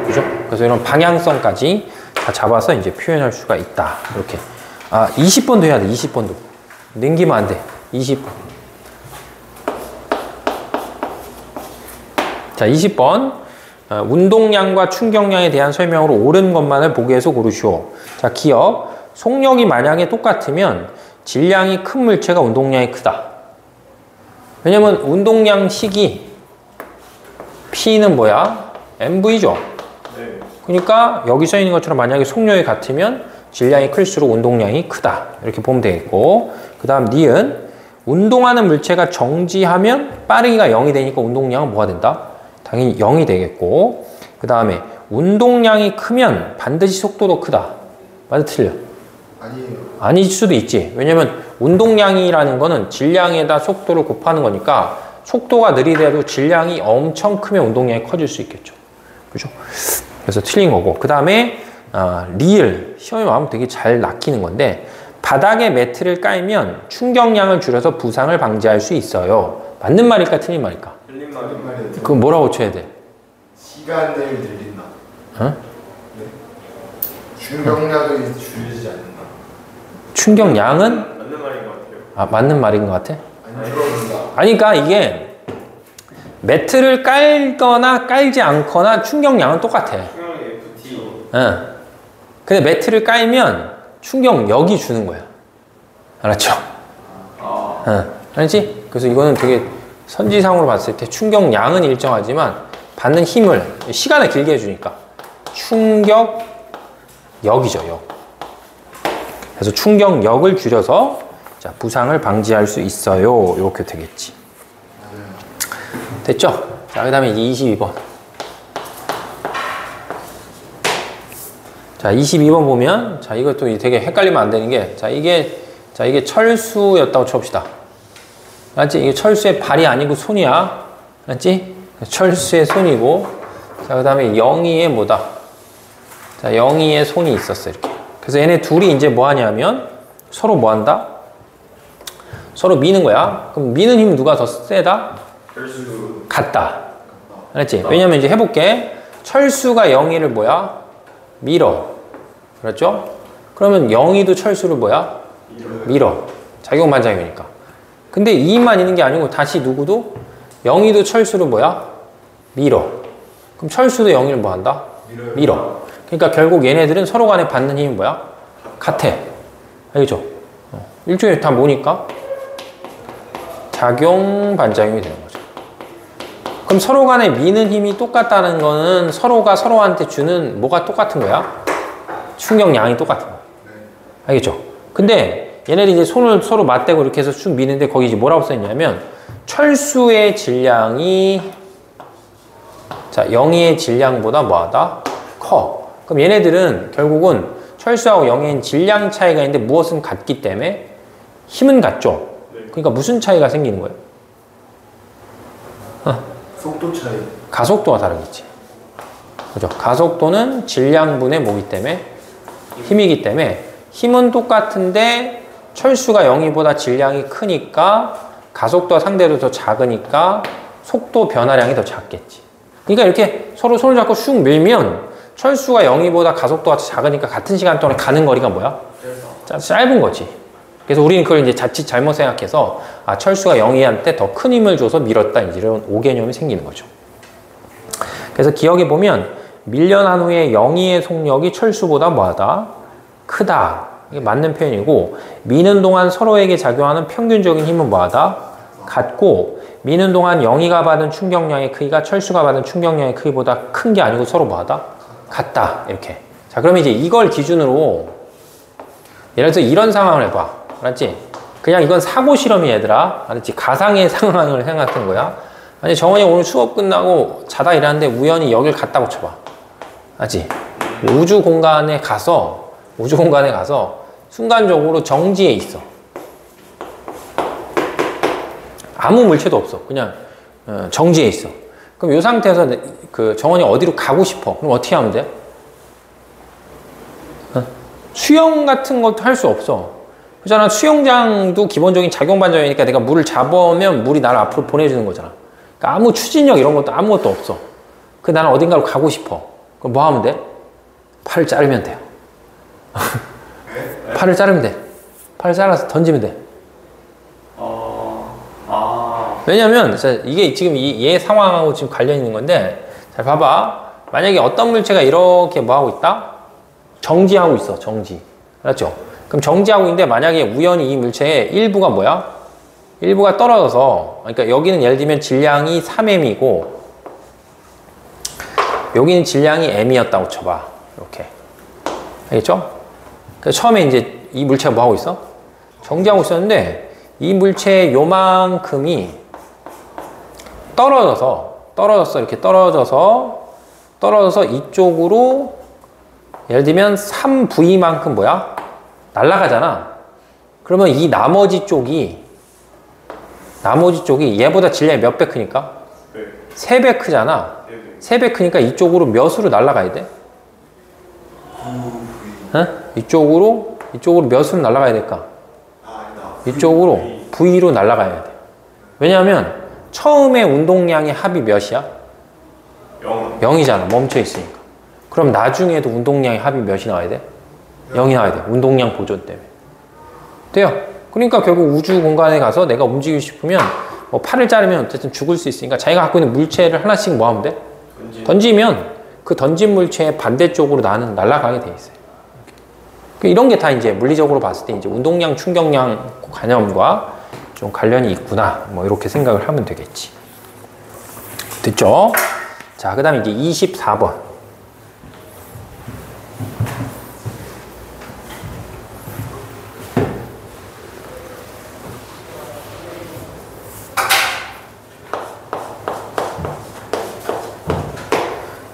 그죠? 그래서 이런 방향성까지 다 잡아서 이제 표현할 수가 있다. 이렇게. 아, 20번도 해야 돼. 20번도. 넘기면 안 돼. 20번. 자, 20번. 운동량과 충격량에 대한 설명으로 옳은 것만을 보기에서 고르시오. 자, 기억. 속력이 만약에 똑같으면 질량이 큰 물체가 운동량이 크다. 왜냐면 운동량 식이 P는 뭐야? mv죠. 네. 그러니까 여기 써 있는 것처럼 만약에 속력이 같으면 질량이 클수록 운동량이 크다. 이렇게 보면 되겠고, 그 다음 니은 운동하는 물체가 정지하면 빠르기가 0이 되니까 운동량은 뭐가 된다? 당연히 0이 되겠고, 그 다음에 운동량이 크면 반드시 속도도 크다. 맞아, 틀려? 아니에요. 아닐 수도 있지. 왜냐면 운동량이라는 거는 질량에다 속도를 곱하는 거니까 속도가 느리더라도 질량이 엄청 크면 운동량이 커질 수 있겠죠. 그죠? 그래서 틀린 거고. 그 다음에 리을. 시험에 나오면 되게 잘 낚이는 건데, 바닥에 매트를 깔면 충격량을 줄여서 부상을 방지할 수 있어요. 맞는 말일까 틀린 말일까? 틀린 맞는 말이 말이에요. 그럼 뭐라고 쳐야 돼? 시간을 늘린다. 어? 네. 충격량을 줄이지 않는다. 충격량은? 맞는 말인 것 같아요. 아, 맞는 말인 것 같아? 안 줄어든다. 아니, 그러니까 이게 매트를 깔거나 깔지 않거나 충격량은 똑같아. 충격이 FT. 응. 근데 매트를 깔면 충격력이 주는 거야. 알았죠? 응. 알지? 그래서 이거는 되게 선지상으로 봤을 때 충격량은 일정하지만 받는 힘을 시간을 길게 해주니까 충격역이죠, 역. 그래서 충격력을 줄여서 자, 부상을 방지할 수 있어요. 이렇게 되겠지. 됐죠? 자, 그 다음에 22번. 자, 22번 보면, 자, 이것도 되게 헷갈리면 안 되는 게, 자, 이게 철수였다고 칩시다. 알았지? 이게 철수의 발이 아니고 손이야. 알았지? 철수의 손이고, 자, 그 다음에 영희의 뭐다? 자, 영희의 손이 있었어, 이렇게. 그래서 얘네 둘이 이제 뭐 하냐면, 서로 뭐 한다? 서로 미는 거야. 그럼 미는 힘은 누가 더 세다? 철수. 같다. 알았지? 왜냐면 이제 해볼게. 철수가 영희를 뭐야? 밀어. 그렇죠? 그러면 영희도 철수를 뭐야? 밀어. 작용 반작용이니까. 근데 이 힘만 있는 게 아니고 다시 누구도? 영희도 철수를 뭐야? 밀어. 그럼 철수도 영희를 뭐 한다? 밀어. 그러니까 결국 얘네들은 서로 간에 받는 힘이 뭐야? 같아. 알겠죠? 일종의 다 뭐니까? 작용 반작용이 되는 거죠. 그럼 서로 간에 미는 힘이 똑같다는 거는 서로가 서로한테 주는 뭐가 똑같은 거야? 충격량이 똑같은 거야. 알겠죠? 근데 얘네들이 이제 손을 서로 맞대고 이렇게 해서 쭉 미는데 거기 이제 뭐라고 써있냐면 철수의 질량이 자, 영희의 질량보다 뭐하다? 커. 그럼 얘네들은 결국은 철수하고 영희의 질량 차이가 있는데 무엇은 같기 때문에 힘은 같죠? 그러니까 무슨 차이가 생기는 거예요? 속도 차이. 가속도가 다르겠지. 그죠? 가속도는 질량분의 뭐기 때문에 힘이기 때문에 힘은 똑같은데 철수가 영희보다 질량이 크니까 가속도가 상대로 더 작으니까 속도 변화량이 더 작겠지. 그러니까 이렇게 서로 손을 잡고 슉 밀면 철수가 영희보다 가속도가 작으니까 같은 시간 동안에 가는 거리가 뭐야? 짧은 거지. 그래서 우리는 그걸 이제 자칫 잘못 생각해서 아, 철수가 영희한테 더 큰 힘을 줘서 밀었다. 이런 오개념이 생기는 거죠. 그래서 기억해 보면 밀려난 후에 영희의 속력이 철수보다 뭐하다? 크다. 이게 맞는 표현이고 미는 동안 서로에게 작용하는 평균적인 힘은 뭐하다? 같고 미는 동안 영희가 받은 충격량의 크기가 철수가 받은 충격량의 크기보다 큰 게 아니고 서로 뭐하다? 같다. 이렇게. 자, 그러면 이제 이걸 기준으로 예를 들어서 이런 상황을 해봐. 알았지? 그냥 이건 사고 실험이 얘들아. 알았지? 가상의 상황을 생각하는 거야. 아니, 정원이 오늘 수업 끝나고 자다 일하는데 우연히 여길 갔다고 쳐봐. 알지? 우주 공간에 가서 순간적으로 정지해 있어. 아무 물체도 없어. 그냥 정지해 있어. 그럼 이 상태에서 그 정원이 어디로 가고 싶어. 그럼 어떻게 하면 돼? 수영 같은 것도 할 수 없어. 그렇잖아. 수영장도 기본적인 작용 반작용이니까 내가 물을 잡으면 물이 나를 앞으로 보내주는 거잖아. 그러니까 아무 추진력 이런 것도 아무것도 없어. 그 나는 어딘가로 가고 싶어. 그럼 뭐 하면 돼? 팔을 자르면 돼요. 팔을 자르면 돼. 팔을 잘라서 던지면 돼. 왜냐면 이게 지금 얘 상황하고 지금 관련 있는 건데 잘 봐봐. 만약에 어떤 물체가 이렇게 뭐 하고 있다? 정지하고 있어. 정지. 알았죠? 그럼 정지하고 있는데 만약에 우연히 이 물체의 일부가 뭐야? 일부가 떨어져서 그러니까 여기는 예를 들면 질량이 3m이고 여기는 질량이 m이었다고 쳐봐. 이렇게. 알겠죠? 그래서 처음에 이제 이 물체가 뭐 하고 있어? 정지하고 있었는데 이 물체의 요만큼이 떨어져서 이렇게 떨어져서 이쪽으로 예를 들면 3V만큼 뭐야? 날아가잖아. 그러면 이 나머지 쪽이 얘보다 질량이 몇 배 크니까? 네. 3배 크잖아. 네. 3배 크니까 이쪽으로 몇으로 날아가야 돼? 응? 이쪽으로 몇으로 날아가야 될까? 이쪽으로 V로 날아가야 돼. 왜냐하면 처음에 운동량의 합이 몇이야? 0이잖아. 멈춰 있으니까. 그럼 나중에도 운동량의 합이 몇이 나와야 돼? 0이 나와야 돼. 운동량 보존 때문에. 돼요. 그러니까 결국 우주 공간에 가서 내가 움직이고 싶으면 뭐 팔을 자르면 어쨌든 죽을 수 있으니까 자기가 갖고 있는 물체를 하나씩 뭐 하면 돼? 던지면 그 던진 물체의 반대쪽으로 나는 날아가게 돼 있어요. 이런 게 다 이제 물리적으로 봤을 때 이제 운동량, 충격량 관념과 좀 관련이 있구나. 뭐 이렇게 생각을 하면 되겠지. 됐죠? 자, 그 다음에 이제 24번.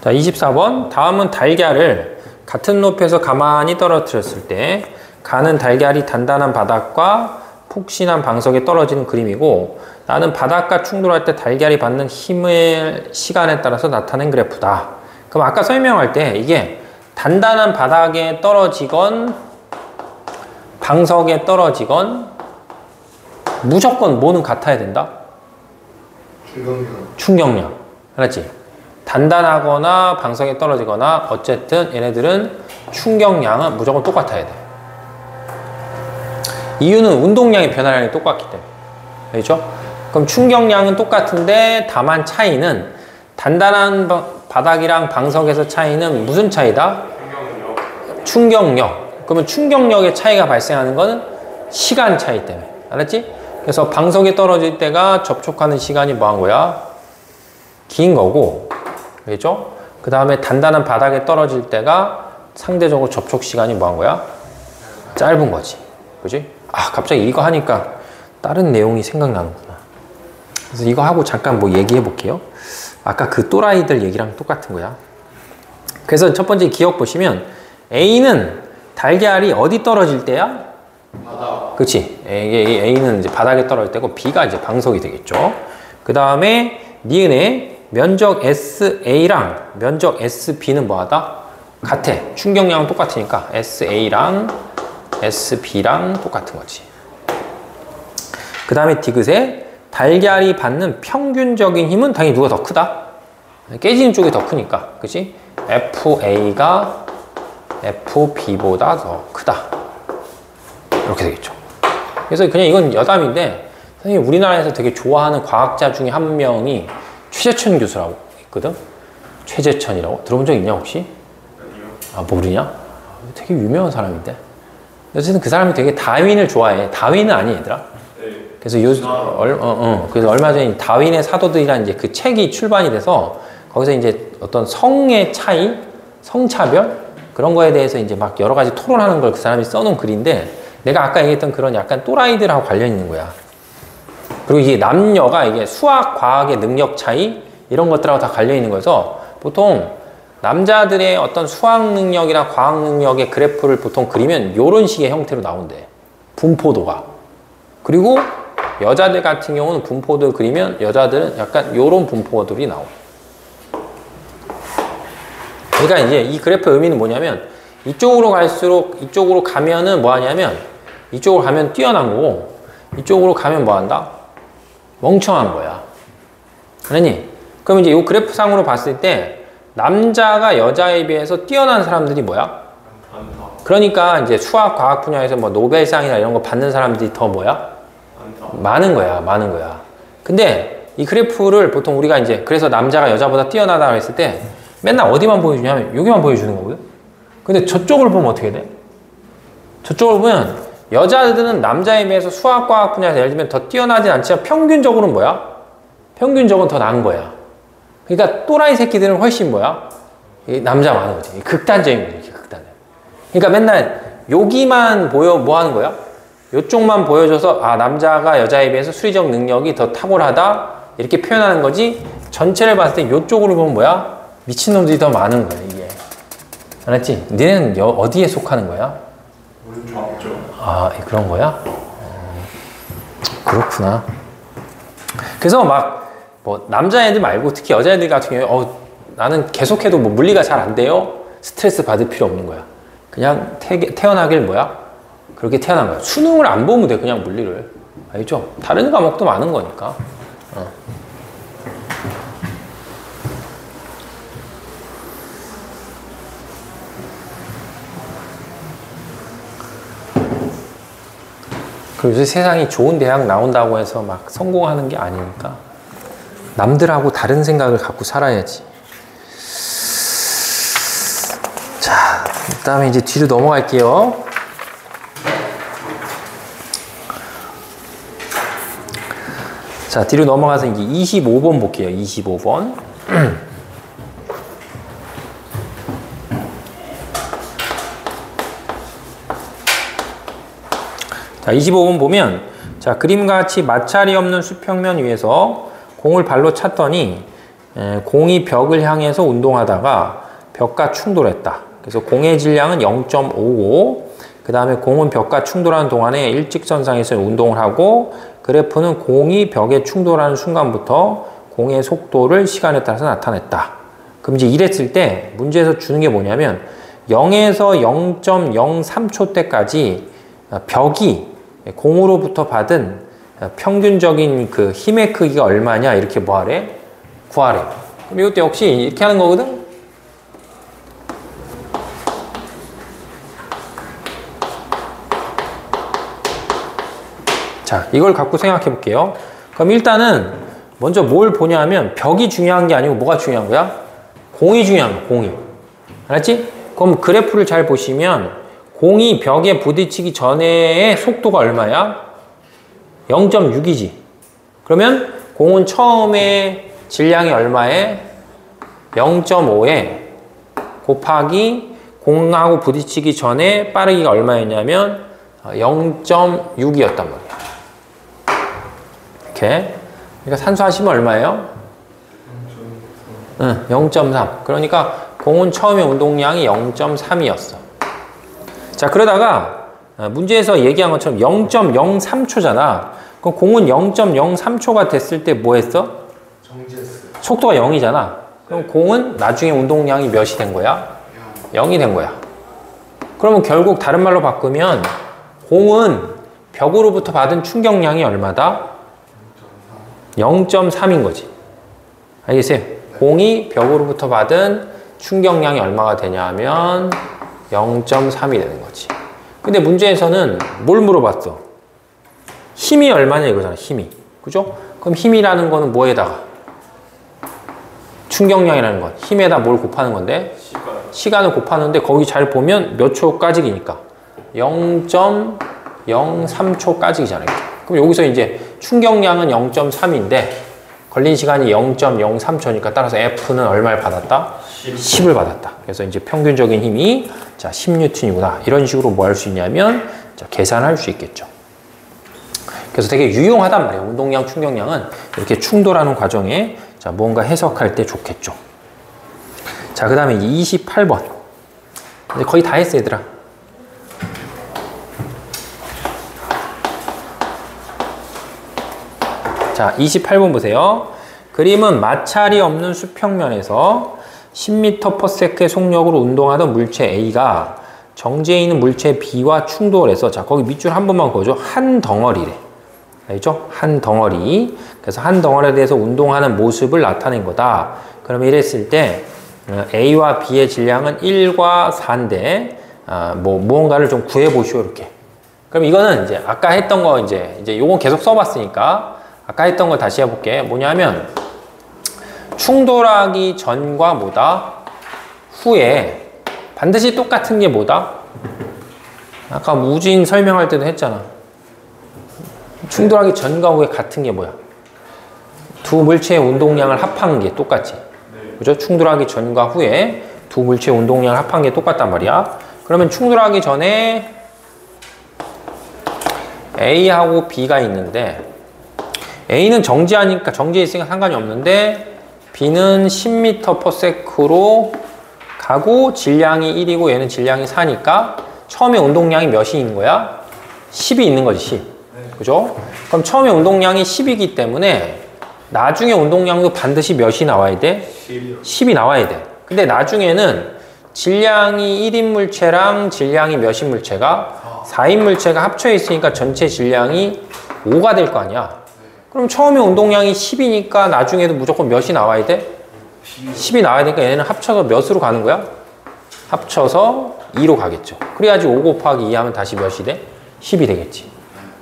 자, 24번. 다음은 달걀을 같은 높이에서 가만히 떨어뜨렸을 때 가는 달걀이 단단한 바닥과 푹신한 방석에 떨어지는 그림이고, 나는 바닥과 충돌할 때 달걀이 받는 힘의 시간에 따라서 나타낸 그래프다. 그럼 아까 설명할 때 이게 단단한 바닥에 떨어지건 방석에 떨어지건 무조건 뭐는 같아야 된다? 충격량. 알았지? 단단하거나 방석에 떨어지거나 어쨌든 얘네들은 충격량은 무조건 똑같아야 돼. 이유는 운동량의 변화량이 똑같기 때문에. 그렇죠? 그럼 충격량은 똑같은데 다만 차이는 단단한 바닥이랑 방석에서 차이는 무슨 차이다? 충격력. 그러면 충격력의 차이가 발생하는 거는 시간 차이 때문에. 알았지? 그래서 방석에 떨어질 때가 접촉하는 시간이 뭐 한 거야? 긴 거고. 그렇죠? 그 다음에 단단한 바닥에 떨어질 때가 상대적으로 접촉 시간이 뭐 한 거야? 짧은 거지. 그지? 아, 갑자기 이거 하니까 다른 내용이 생각나는구나. 그래서 이거 하고 잠깐 뭐 얘기해 볼게요. 아까 그 또라이들 얘기랑 똑같은 거야. 그래서 첫 번째 기억 보시면 A는 달걀이 어디 떨어질 때야? 바닥. 그치? A는 이제 바닥에 떨어질 때고 B가 이제 방석이 되겠죠. 그 다음에 니은의 면적 SA랑 면적 SB는 뭐하다? 같아. 충격량은 똑같으니까 SA랑 SB랑 똑같은 거지. 그 다음에 디귿에 달걀이 받는 평균적인 힘은 당연히 누가 더 크다? 깨지는 쪽이 더 크니까. 그치? FA가 FB보다 더 크다. 이렇게 되겠죠. 그래서 그냥 이건 여담인데, 선생님 우리나라에서 되게 좋아하는 과학자 중에 한 명이 최재천 교수라고 있거든? 최재천이라고. 들어본 적 있냐 혹시? 아, 모르냐? 되게 유명한 사람인데. 어쨌든 그 사람이 되게 다윈을 좋아해. 다윈은 아니 얘들아. 그래서 그래서 얼마 전에 다윈의 사도들이라는 이제 그 책이 출판이 돼서 거기서 이제 어떤 성의 차이, 성차별 그런 거에 대해서 이제 막 여러 가지 토론하는 걸 그 사람이 써놓은 글인데, 내가 아까 얘기했던 그런 약간 또라이들하고 관련 있는 거야. 그리고 이게 남녀가 이게 수학, 과학의 능력 차이 이런 것들하고 다 관련 있는 거여서 보통 남자들의 어떤 수학 능력이나 과학 능력의 그래프를 보통 그리면 이런 식의 형태로 나온대. 분포도가. 그리고 여자들 같은 경우는 분포도를 그리면 여자들은 약간 이런 분포들이 나와. 그러니까 이제 이 그래프의 의미는 뭐냐면, 이쪽으로 갈수록 이쪽으로 가면은 뭐 하냐면, 이쪽으로 가면 뛰어난 거고 이쪽으로 가면 뭐 한다? 멍청한 거야. 그러니 그럼 이제 이 그래프상으로 봤을 때 남자가 여자에 비해서 뛰어난 사람들이 뭐야? 그러니까 이제 수학, 과학 분야에서 뭐 노벨상이나 이런 거 받는 사람들이 더 뭐야? 많은 거야, 많은 거야. 근데 이 그래프를 보통 우리가 이제 그래서 남자가 여자보다 뛰어나다고 했을 때 맨날 어디만 보여주냐면 여기만 보여주는 거거든? 근데 저쪽을 보면 어떻게 돼? 저쪽을 보면 여자들은 남자에 비해서 수학, 과학 분야에서 예를 들면 더 뛰어나진 않지만 평균적으로는 뭐야? 평균적으로 더 나은 거야. 그러니까 또라이 새끼들은 훨씬 뭐야? 남자 많은 거지. 극단적인 거지, 극단적. 그러니까 맨날 여기만 보여 뭐 하는 거야? 요쪽만 보여줘서 아 남자가 여자에 비해서 수리적 능력이 더 탁월하다 이렇게 표현하는 거지 전체를 봤을 때 요쪽으로 보면 뭐야? 미친놈들이 더 많은 거야 이게. 알았지? 너네는 어디에 속하는 거야? 오른쪽. 아 그런 거야? 그렇구나. 그래서 막 뭐 남자애들 말고 특히 여자애들 같은 경우에 나는 계속해도 뭐 물리가 잘 안 돼요? 스트레스 받을 필요 없는 거야. 그냥 태어나길 뭐야? 그렇게 태어난 거야. 수능을 안 보면 돼 그냥 물리를. 알죠? 다른 과목도 많은 거니까. 그리고 요새 세상이 좋은 대학 나온다고 해서 막 성공하는 게 아니니까 남들하고 다른 생각을 갖고 살아야지. 자, 그 다음에 이제 뒤로 넘어갈게요. 자, 뒤로 넘어가서 이제 25번 볼게요. 25번. 자, 25번 보면, 자, 그림과 같이 마찰이 없는 수평면 위에서 공을 발로 찼더니, 공이 벽을 향해서 운동하다가 벽과 충돌했다. 그래서 공의 질량은 0.55, 그 다음에 공은 벽과 충돌하는 동안에 일직선상에서 운동을 하고, 그래프는 공이 벽에 충돌하는 순간부터 공의 속도를 시간에 따라서 나타냈다. 그럼 이제 이랬을 때 문제에서 주는 게 뭐냐면 0에서 0.03초 때까지 벽이 공으로부터 받은 평균적인 그 힘의 크기가 얼마냐 이렇게 뭐하래? 구하래. 그럼 이것도 역시 이렇게 하는 거거든? 자, 이걸 갖고 생각해 볼게요. 그럼 일단은 먼저 뭘 보냐면 벽이 중요한 게 아니고 뭐가 중요한 거야? 공이 중요한 거야, 공이. 알았지? 그럼 그래프를 잘 보시면 공이 벽에 부딪히기 전에의 속도가 얼마야? 0.6이지. 그러면 공은 처음에 질량이 얼마에? 0.5에 곱하기 공하고 부딪히기 전에 빠르기가 얼마였냐면 0.6이었단 말이야. 이렇게. 그러니까 산수하시면 얼마예요? 0.3. 그러니까 공은 처음에 운동량이 0.3이었어. 자, 그러다가 문제에서 얘기한 것처럼 0.03초잖아. 그럼 공은 0.03초가 됐을 때 뭐 했어? 정지했어요. 속도가 0이잖아. 그럼 공은 나중에 운동량이 몇이 된 거야? 0이 된 거야. 그러면 결국 다른 말로 바꾸면 공은 벽으로부터 받은 충격량이 얼마다? 0.3인 거지. 알겠어요? 공이 벽으로부터 받은 충격량이 얼마가 되냐 하면 0.3이 되는 거지. 근데 문제에서는 뭘 물어봤어? 힘이 얼마냐 이거잖아, 힘이. 그죠? 그럼 힘이라는 거는 뭐에다가? 충격량이라는 건 힘에다 뭘 곱하는 건데? 시간을 곱하는데 거기 잘 보면 몇 초까지기니까 0.03초까지잖아요. 그럼 여기서 이제 충격량은 0.3인데 걸린 시간이 0.03초니까 따라서 F는 얼마를 받았다? 10을 받았다. 그래서 이제 평균적인 힘이 자 10N이구나. 이런 식으로 뭐 할 수 있냐면 자, 계산할 수 있겠죠. 그래서 되게 유용하단 말이에요. 운동량, 충격량은 이렇게 충돌하는 과정에 자, 뭔가 해석할 때 좋겠죠. 자, 그 다음에 28번. 이제 거의 다 했어, 얘들아. 자, 28번 보세요. 그림은 마찰이 없는 수평면에서 10m/s의 속력으로 운동하던 물체 A가 정지해 있는 물체 B와 충돌해서 자, 거기 밑줄 한 번만 그어줘. 한 덩어리래. 알죠? 한 덩어리. 그래서 한 덩어리에 대해서 운동하는 모습을 나타낸 거다. 그러면 이랬을 때 A와 B의 질량은 1과 4인데 무언가를 좀 구해보시오 이렇게. 그럼 이거는 이제 아까 했던 거 이제 요건 계속 써봤으니까 아까 했던 걸 다시 해볼게. 뭐냐면 충돌하기 전과 뭐다? 후에 반드시 똑같은 게 뭐다? 아까 우진 설명할 때도 했잖아. 충돌하기 전과 후에 같은 게 뭐야? 두 물체의 운동량을 합한 게 똑같지. 그죠? 충돌하기 전과 후에 두 물체의 운동량을 합한 게 똑같단 말이야. 그러면 충돌하기 전에 A하고 B가 있는데 A는 정지하니까 정지해 있으니까 상관이 없는데 B는 10m/s로 가고 질량이 1이고 얘는 질량이 4니까 처음에 운동량이 몇이 있는 거야? 10이 있는 거지, 10. 그죠? 그럼 처음에 운동량이 10이기 때문에 나중에 운동량도 반드시 몇이 나와야 돼? 10이 나와야 돼. 근데 나중에는 질량이 1인 물체랑 질량이 몇인 물체가 4인 물체가 합쳐 있으니까 전체 질량이 5가 될 거 아니야. 그럼 처음에 운동량이 10이니까 나중에도 무조건 몇이 나와야 돼? 10이 나와야 되니까 얘네는 합쳐서 몇으로 가는 거야? 합쳐서 2로 가겠죠. 그래야지 5 곱하기 2 하면 다시 몇이 돼? 10이 되겠지.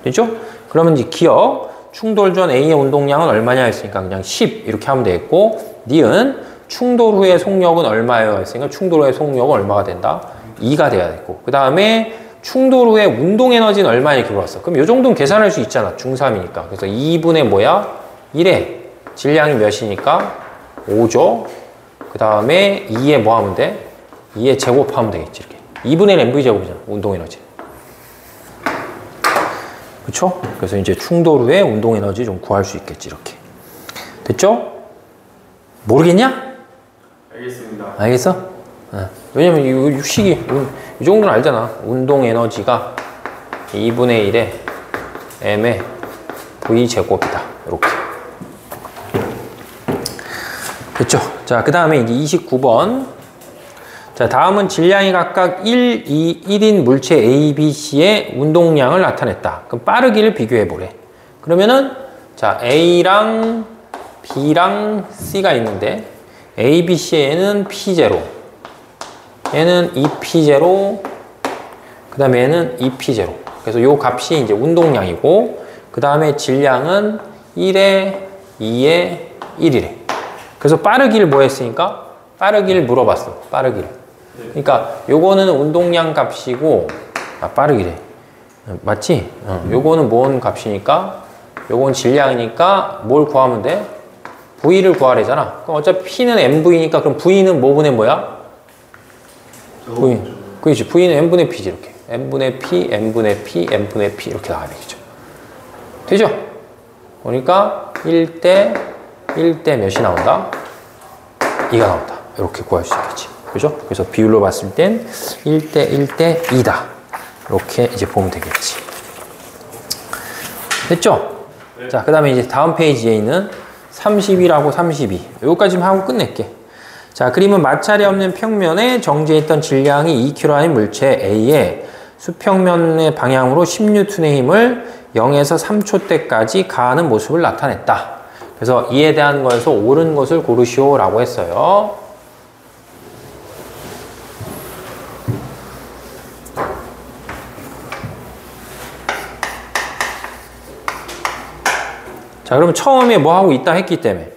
됐죠? 그러면 이제 기억, 충돌 전 A의 운동량은 얼마냐 했으니까 그냥 10 이렇게 하면 되겠고, 니은 충돌 후의 속력은 얼마예요 했으니까 충돌 후의 속력은 얼마가 된다? 2가 돼야 되고, 그 다음에 충돌 후의 운동 에너지는 얼마 이렇게 물었어. 그럼 이 정도는 계산할 수 있잖아. 중3이니까. 그래서 2분의 뭐야? 1에 질량이 몇이니까 5죠. 그 다음에 2에 뭐 하면 돼? 2에 제곱하면 되겠지. 이렇게. 2분의 mv 제곱이잖아. 운동 에너지. 그쵸? 그래서 이제 충돌 후에 운동 에너지 좀 구할 수 있겠지. 이렇게. 됐죠? 모르겠냐? 알겠습니다. 알겠어? 왜냐면 이 육식이 이 정도는 알잖아. 운동 에너지가 2분의 1에 m의 v 제곱이다. 이렇게. 됐죠? 자, 그 다음에 이제 29번. 자, 다음은 질량이 각각 1, 2, 1인 물체 A, B, C의 운동량을 나타냈다. 그럼 빠르기를 비교해 보래. 그러면은 자, A랑 B랑 C가 있는데 A, B, C에는 P0, 얘는 2P0, 그 다음에 얘는 2P0. 그래서 요 값이 이제 운동량이고, 그 다음에 질량은 1에 2에 1이래. 그래서 빠르기를 뭐 했으니까? 빠르기를 물어봤어. 빠르기를. 그러니까 요거는 운동량 값이고, 빠르기래. 맞지? 요거는 뭔 값이니까? 요건 질량이니까 뭘 구하면 돼? V를 구하래잖아. 그럼 어차피 P는 MV니까 그럼 V는 뭐분의 뭐야? V. 그렇지. V는 N분의 P지, 이렇게. N분의 P, N분의 P, N분의 P 이렇게 나와야 되겠죠. 되죠? 그러니까 1대 몇이 나온다? 2가 나온다. 이렇게 구할 수 있겠지. 그죠? 그래서 비율로 봤을 땐 1대 2다. 이렇게 이제 보면 되겠지. 됐죠? 네. 자, 그 다음에 이제 다음 페이지에 있는 31하고 32. 여기까지만 하고 끝낼게. 자, 그림은 마찰이 없는 평면에 정지해 있던 질량이 2kg인 물체 A에 수평면의 방향으로 10N의 힘을 0에서 3초 때까지 가하는 모습을 나타냈다. 그래서 이에 대한 거에서 옳은 것을 고르시오 라고 했어요. 자, 그러면 처음에 뭐 하고 있다 했기 때문에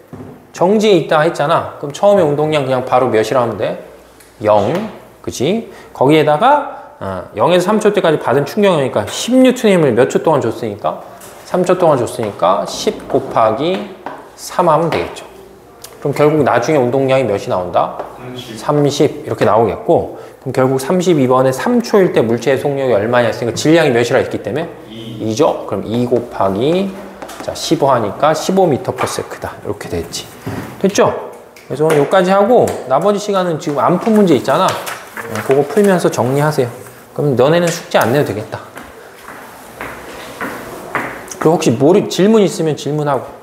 정지에 있다 했잖아. 그럼 처음에 운동량 그냥 바로 몇이라 하면 돼? 0. 그치? 거기에다가 0에서 3초 때까지 받은 충격이니까 10N의 힘을 몇 초 동안 줬으니까? 3초 동안 줬으니까 10 곱하기 3 하면 되겠죠. 그럼 결국 나중에 운동량이 몇이 나온다? 30 이렇게 나오겠고, 그럼 결국 32번에 3초일 때 물체의 속력이 얼마냐 했으니까 질량이 몇이라 했기 때문에 2죠? 그럼 2 곱하기 자, 15 하니까 15m/s다. 이렇게 됐지. 됐죠? 그래서 오늘 여기까지 하고 나머지 시간은 지금 안 푼 문제 있잖아. 그거 풀면서 정리하세요. 그럼 너네는 숙제 안 내도 되겠다. 그리고 혹시 질문 있으면 질문하고.